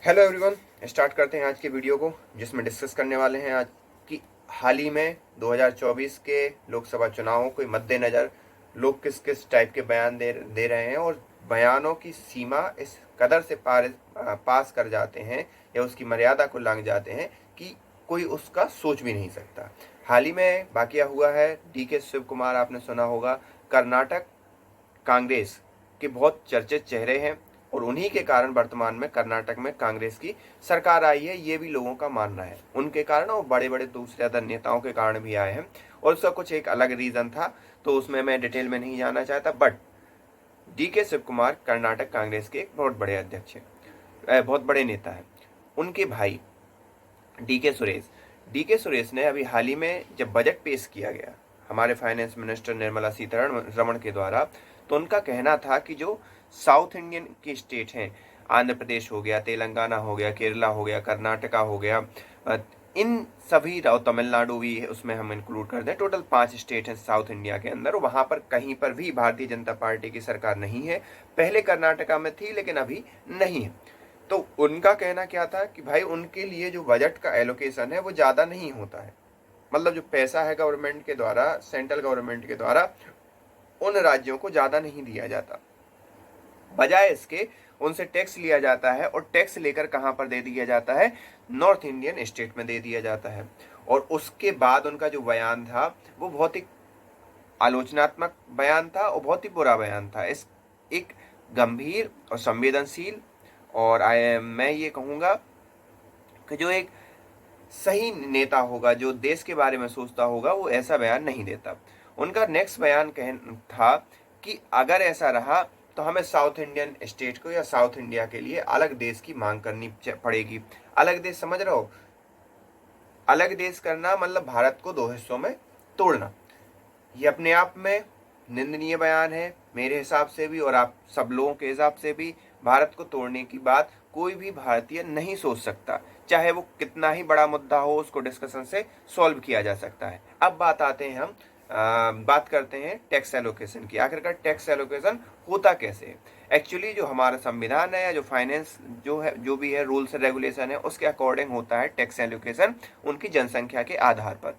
Hello everyone. Start करते हैं आज के वीडियो को, जिसमें डिस्कस करने वाले हैं आज की हाल ही में 2024 के लोकसभा चुनावों के मद्देनज़र लोग किस किस टाइप के बयान दे रहे हैं और बयानों की सीमा इस कदर से पास कर जाते हैं या उसकी मर्यादा को लांघ जाते हैं कि कोई उसका सोच भी नहीं सकता। हाल ही में वाकया हुआ है DK शिव कुमार, आपने सुना होगा। कर्नाटक कांग्रेस के बहुत चर्चित चेहरे हैं और उन्हीं के कारण वर्तमान में कर्नाटक में कांग्रेस की सरकार आई है, ये भी लोगों का मानना है। उनके कारण और बड़े बड़े दूसरे अदर नेताओं के कारण भी आए हैं और उसका कुछ एक अलग रीज़न था, तो उसमें मैं डिटेल में नहीं जाना चाहता। बट DK शिव कुमार कर्नाटक कांग्रेस के एक बहुत बड़े अध्यक्ष हैं, बहुत बड़े नेता हैं। उनके भाई डी के सुरेश ने अभी हाल ही में जब बजट पेश किया गया हमारे फाइनेंस मिनिस्टर निर्मला सीतारमण के द्वारा, तो उनका कहना था कि जो साउथ इंडियन की स्टेट हैं, आंध्र प्रदेश हो गया, तेलंगाना हो गया, केरला हो गया, कर्नाटका हो गया, इन सभी, और तमिलनाडु भी उसमें हम इंक्लूड कर दें, टोटल 5 स्टेट हैं साउथ इंडिया के अंदर। वहाँ पर कहीं पर भी भारतीय जनता पार्टी की सरकार नहीं है। पहले कर्नाटका में थी लेकिन अभी नहीं है। तो उनका कहना क्या था कि भाई उनके लिए जो बजट का एलोकेशन है वो ज़्यादा नहीं होता है, मतलब जो पैसा है गवर्नमेंट के द्वारा, सेंट्रल गवर्नमेंट के द्वारा उन राज्यों को ज़्यादा नहीं दिया जाता। बजाय इसके उनसे टैक्स लिया जाता है और टैक्स लेकर कहाँ पर दे दिया जाता है, नॉर्थ इंडियन स्टेट में दे दिया जाता है। और उसके बाद उनका जो बयान था वो बहुत ही आलोचनात्मक बयान था और बहुत ही बुरा बयान था। इस एक गंभीर और संवेदनशील और मैं ये कहूँगा कि जो एक सही नेता होगा, जो देश के बारे में सोचता होगा, वो ऐसा बयान नहीं देता। उनका नेक्स्ट बयान था कि अगर ऐसा रहा तो हमें साउथ इंडियन स्टेट को या साउथ इंडिया के लिए अलग देश की मांग करनी पड़ेगी। अलग देश समझ रहे हो? अलग देश करना मतलब भारत को दो हिस्सों में तोड़ना। ये अपने आप में निंदनीय बयान है मेरे हिसाब से भी और आप सब लोगों के हिसाब से भी। भारत को तोड़ने की बात कोई भी भारतीय नहीं सोच सकता, चाहे वो कितना ही बड़ा मुद्दा हो, उसको डिस्कशन से सॉल्व किया जा सकता है। अब बात आते हैं हम बात करते हैं टैक्स एलोकेशन की। आखिरकार टैक्स एलोकेशन होता कैसे है? एक्चुअली जो हमारा संविधान है या जो फाइनेंस जो है, जो भी है रूल्स रेगुलेशन है, उसके अकॉर्डिंग होता है टैक्स एलोकेशन उनकी जनसंख्या के आधार पर।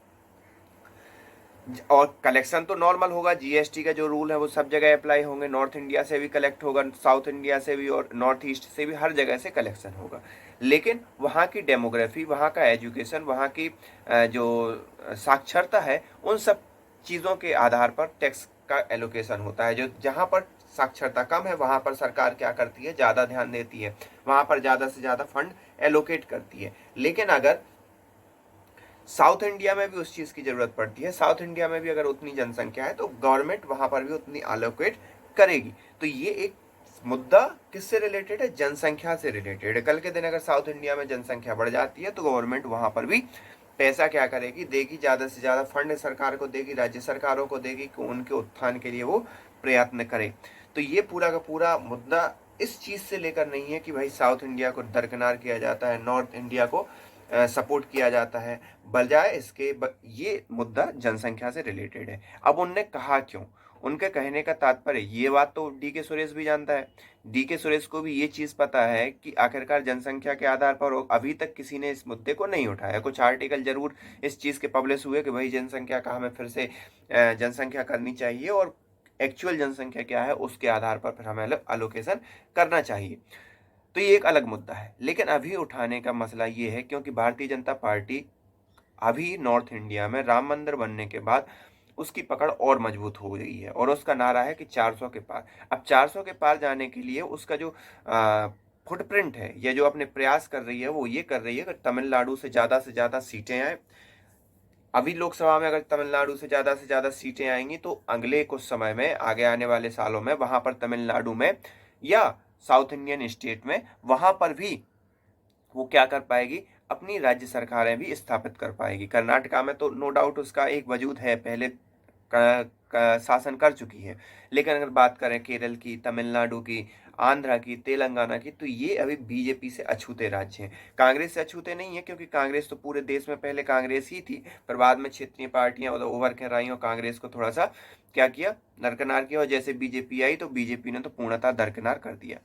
और कलेक्शन तो नॉर्मल होगा, जीएसटी का जो रूल है वो सब जगह अप्लाई होंगे। नॉर्थ इंडिया से भी कलेक्ट होगा, साउथ इंडिया से भी और नॉर्थ ईस्ट से भी, हर जगह से कलेक्शन होगा। लेकिन वहाँ की डेमोग्राफी, वहाँ का एजुकेशन, वहाँ की जो साक्षरता है, उन सब चीज़ों के आधार पर टैक्स का एलोकेशन होता है। जो जहाँ पर साक्षरता कम है वहाँ पर सरकार क्या करती है, ज़्यादा ध्यान देती है, वहाँ पर ज़्यादा से ज़्यादा फंड एलोकेट करती है। लेकिन अगर साउथ इंडिया में भी उस चीज़ की ज़रूरत पड़ती है, साउथ इंडिया में भी अगर उतनी जनसंख्या है तो गवर्नमेंट वहाँ पर भी उतनी अलोकेट करेगी। तो ये एक मुद्दा किससे रिलेटेड है? जनसंख्या से रिलेटेड है। कल के दिन अगर साउथ इंडिया में जनसंख्या बढ़ जाती है तो गवर्नमेंट वहाँ पर भी पैसा क्या करेगी, देगी, ज़्यादा से ज़्यादा फंड सरकार को देगी, राज्य सरकारों को देगी कि उनके उत्थान के लिए वो प्रयत्न करें। तो ये पूरा का पूरा मुद्दा इस चीज़ से लेकर नहीं है कि भाई साउथ इंडिया को दरकिनार किया जाता है, नॉर्थ इंडिया को सपोर्ट किया जाता है। बजाय इसके ये मुद्दा जनसंख्या से रिलेटेड है। अब उनने कहा क्यों? उनके कहने का तात्पर्य, ये बात तो DK सुरेश भी जानता है। DK सुरेश को भी ये चीज़ पता है कि आखिरकार जनसंख्या के आधार पर अभी तक किसी ने इस मुद्दे को नहीं उठाया। कुछ आर्टिकल जरूर इस चीज़ के पब्लिश हुए कि भाई जनसंख्या का हमें फिर से जनसंख्या करनी चाहिए और एक्चुअल जनसंख्या क्या है उसके आधार पर फिर हमें अलोकेशन करना चाहिए। तो ये एक अलग मुद्दा है। लेकिन अभी उठाने का मसला ये है क्योंकि भारतीय जनता पार्टी अभी नॉर्थ इंडिया में राम मंदिर बनने के बाद उसकी पकड़ और मजबूत हो गई है और उसका नारा है कि 400 के पार। अब 400 के पार जाने के लिए उसका जो फुटप्रिंट है या जो अपने प्रयास कर रही है वो ये कर रही है कि तमिलनाडु से ज़्यादा सीटें आए। अभी लोकसभा में अगर तमिलनाडु से ज़्यादा सीटें आएंगी तो अगले कुछ समय में, आगे आने वाले सालों में, वहाँ पर तमिलनाडु में या साउथ इंडियन स्टेट में, वहाँ पर भी वो क्या कर पाएगी, अपनी राज्य सरकारें भी स्थापित कर पाएगी। कर्नाटका में तो नो डाउट उसका एक वजूद है, पहले का शासन कर चुकी है। लेकिन अगर बात करें केरल की, तमिलनाडु की, आंध्रा की, तेलंगाना की, तो ये अभी बीजेपी से अछूते राज्य हैं। कांग्रेस से अछूते नहीं है क्योंकि कांग्रेस तो पूरे देश में पहले कांग्रेस ही थी, पर बाद में क्षेत्रीय पार्टियां उभर कर आई और कांग्रेस को थोड़ा सा क्या किया, दरकिनार किया। और जैसे बीजेपी आई तो बीजेपी ने तो पूर्णतः दरकिनार कर दिया।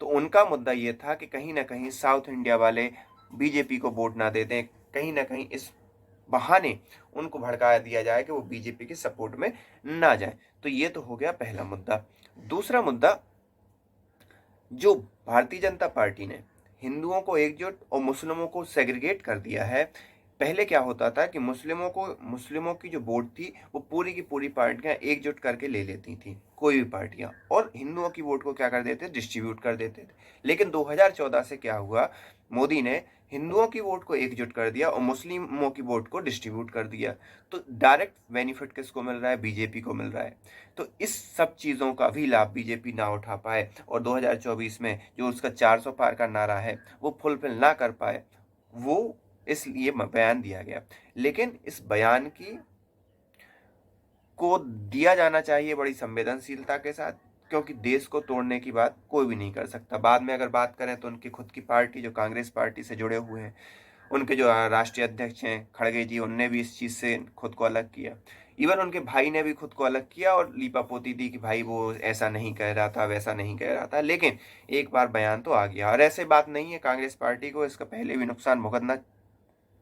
तो उनका मुद्दा ये था कि कहीं ना कहीं साउथ इंडिया वाले बीजेपी को वोट ना दे दें, कहीं ना कहीं इस बहाने उनको भड़का दिया जाए कि वो बीजेपी के सपोर्ट में ना जाए। तो ये तो हो गया पहला मुद्दा। दूसरा मुद्दा, जो भारतीय जनता पार्टी ने हिंदुओं को एकजुट और मुस्लिमों को सेग्रीगेट कर दिया है। पहले क्या होता था कि मुस्लिमों की जो वोट थी वो पूरी की पूरी पार्टियां एकजुट करके ले लेती थी, कोई भी पार्टियां, और हिंदुओं की वोट को क्या कर देते, डिस्ट्रीब्यूट कर देते थे। लेकिन 2014 से क्या हुआ, मोदी ने हिंदुओं की वोट को एकजुट कर दिया और मुस्लिमों की वोट को डिस्ट्रीब्यूट कर दिया। तो डायरेक्ट बेनिफिट किसको मिल रहा है, बीजेपी को मिल रहा है। तो इस सब चीज़ों का भी लाभ बीजेपी ना उठा पाए और 2024 में जो उसका 400 पार का नारा है वो फुलफिल ना कर पाए, वो इसलिए बयान दिया गया। लेकिन इस बयान की को दिया जाना चाहिए बड़ी संवेदनशीलता के साथ, क्योंकि देश को तोड़ने की बात कोई भी नहीं कर सकता। बाद में अगर बात करें तो उनकी खुद की पार्टी जो कांग्रेस पार्टी से जुड़े हुए हैं, उनके जो राष्ट्रीय अध्यक्ष हैं खड़गे जी, उनने भी इस चीज़ से खुद को अलग किया। इवन उनके भाई ने भी खुद को अलग किया और लीपापोती दी कि भाई वो ऐसा नहीं कह रहा था, वैसा नहीं कह रहा था। लेकिन एक बार बयान तो आ गया, और ऐसे बात नहीं है कांग्रेस पार्टी को इसका पहले भी नुकसान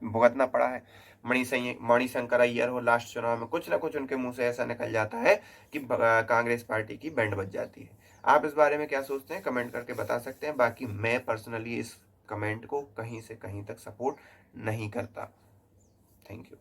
भुगतना पड़ा है। मणिशंकर अय्यर हो, लास्ट चुनाव में कुछ ना कुछ उनके मुंह से ऐसा निकल जाता है कि कांग्रेस पार्टी की बैंड बज जाती है। आप इस बारे में क्या सोचते हैं, कमेंट करके बता सकते हैं। बाकी मैं पर्सनली इस कमेंट को कहीं से कहीं तक सपोर्ट नहीं करता। Thank you.